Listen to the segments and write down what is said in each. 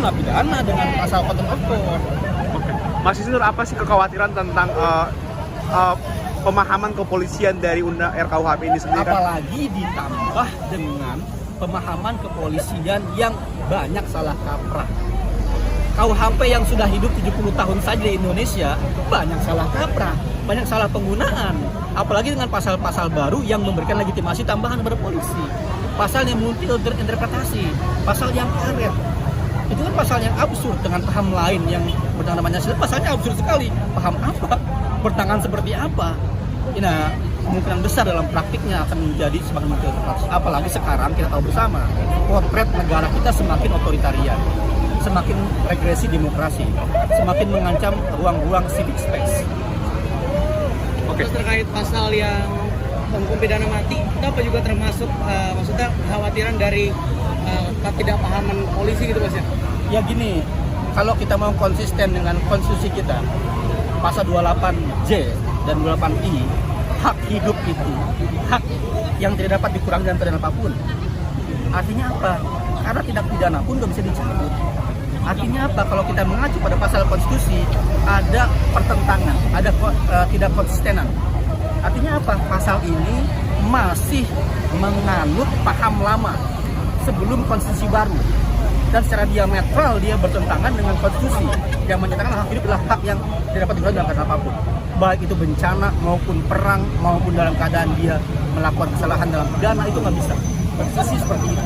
lah pidana dengan pasal contempt of court. Mas Isnur, apa sih kekhawatiran tentang pemahaman kepolisian dari RKUHP ini sendiri? Apalagi ditambah dengan pemahaman kepolisian yang banyak salah kaprah. KUHP yang sudah hidup 70 tahun saja di Indonesia banyak salah kaprah, banyak salah penggunaan. Apalagi dengan pasal-pasal baru yang memberikan legitimasi tambahan kepada polisi. Pasal yang multi interpretasi, pasal yang karet. Itu kan pasal yang absurd dengan paham lain yang bertentangan Pancasila. Pasalnya absurd sekali. Paham apa? Bertangan seperti apa? Nah, kemungkinan besar dalam praktiknya akan menjadi semakin multi-interpretasi. Apalagi sekarang kita tahu bersama, potret negara kita semakin otoritarian, semakin regresi demokrasi, semakin mengancam ruang-ruang civic space. Terus terkait pasal yang hukum pidana mati, itu apa juga termasuk maksudnya kekhawatiran dari ketidakpahaman polisi gitu Mas ya? Ya gini, kalau kita mau konsisten dengan konstitusi kita, pasal 28J dan 28I, hak hidup itu hak yang tidak dapat dikurangi dan tidak apapun. Artinya apa? Karena tindak pidana pun nggak bisa dicabut. Artinya apa? Kalau kita mengacu pada pasal konstitusi, ada pertentangan, ada tidak konsistenan. Artinya apa? Pasal ini masih menganut paham lama sebelum konstitusi baru. Dan secara diametral dia bertentangan dengan konstitusi yang menyatakan hak hidup adalah hak yang tidak dapat dikurangi dalam keadaan apapun. Baik itu bencana maupun perang maupun dalam keadaan dia melakukan kesalahan dalam pidana, itu nggak bisa. Konstitusi seperti itu.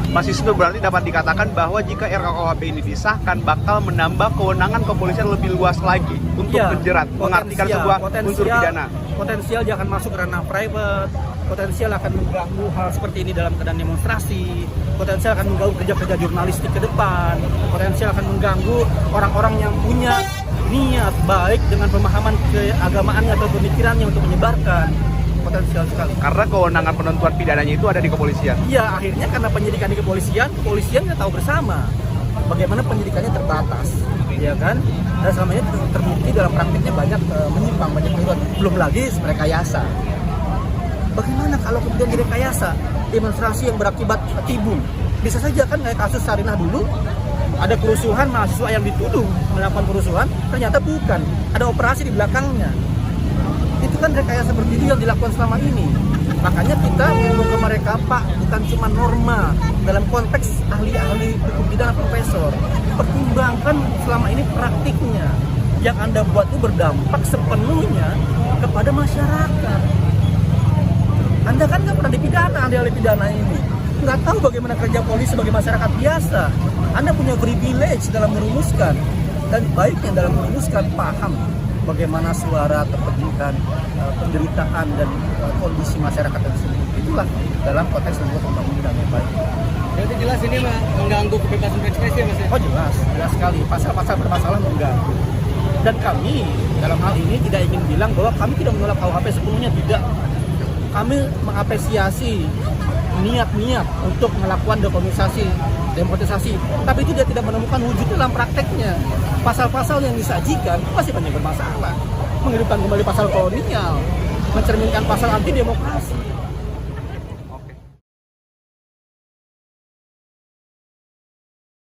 Mas Isnur, berarti dapat dikatakan bahwa jika RKUHP ini disahkan bakal menambah kewenangan kepolisian lebih luas lagi untuk menjerat, mengartikan sebuah unsur pidana. Potensial dia akan masuk ke ranah private, potensial akan mengganggu hal seperti ini dalam keadaan demonstrasi, potensial akan mengganggu kerja-kerja jurnalistik ke depan, potensial akan mengganggu orang-orang yang punya niat baik dengan pemahaman keagamaannya atau pemikirannya untuk menyebarkan. Potensial sekali. Karena kewenangan penentuan pidananya itu ada di kepolisian. Iya, akhirnya karena penyidikan di kepolisian kita tahu bersama bagaimana penyidikannya terbatas, ya kan? Dan selama ini terbukti dalam praktiknya banyak menyimpang, banyak keliruan. Belum lagi rekayasa. Bagaimana kalau kemudian direkayasa demonstrasi yang berakibat tibung? Bisa saja kan kayak kasus Sarinah dulu, ada kerusuhan mahasiswa yang dituduh melakukan kerusuhan, ternyata bukan. Ada operasi di belakangnya. Itu kan rekayasa seperti itu yang dilakukan selama ini. Makanya kita ngomong ke mereka, Pak, bukan cuma norma dalam konteks ahli-ahli hukum pidana profesor. Pertimbangkan selama ini praktiknya. Yang Anda buat itu berdampak sepenuhnya kepada masyarakat. Anda kan nggak pernah dipidana, ahli pidana ini. Nggak tahu bagaimana kerja polisi sebagai masyarakat biasa. Anda punya privilege dalam merumuskan. Dan baiknya dalam merumuskan paham bagaimana suara, kepentingan, penderitaan dan kondisi masyarakat tersebut. Itulah dalam konteks membuat undang-undang yang baik. Jadi jelas ini mengganggu kebebasan berekspresi ya Mas ya? Oh jelas sekali. Pasal-pasal bermasalah mengganggu. Dan kami dalam hal ini tidak ingin bilang bahwa kami tidak menolak KUHP sepenuhnya, tidak. Kami mengapresiasi niat-niat untuk melakukan demokratisasi, tapi itu dia tidak menemukan wujud dalam prakteknya. Pasal-pasal yang disajikan masih banyak bermasalah, menghidupkan kembali pasal kolonial, mencerminkan pasal anti demokrasi.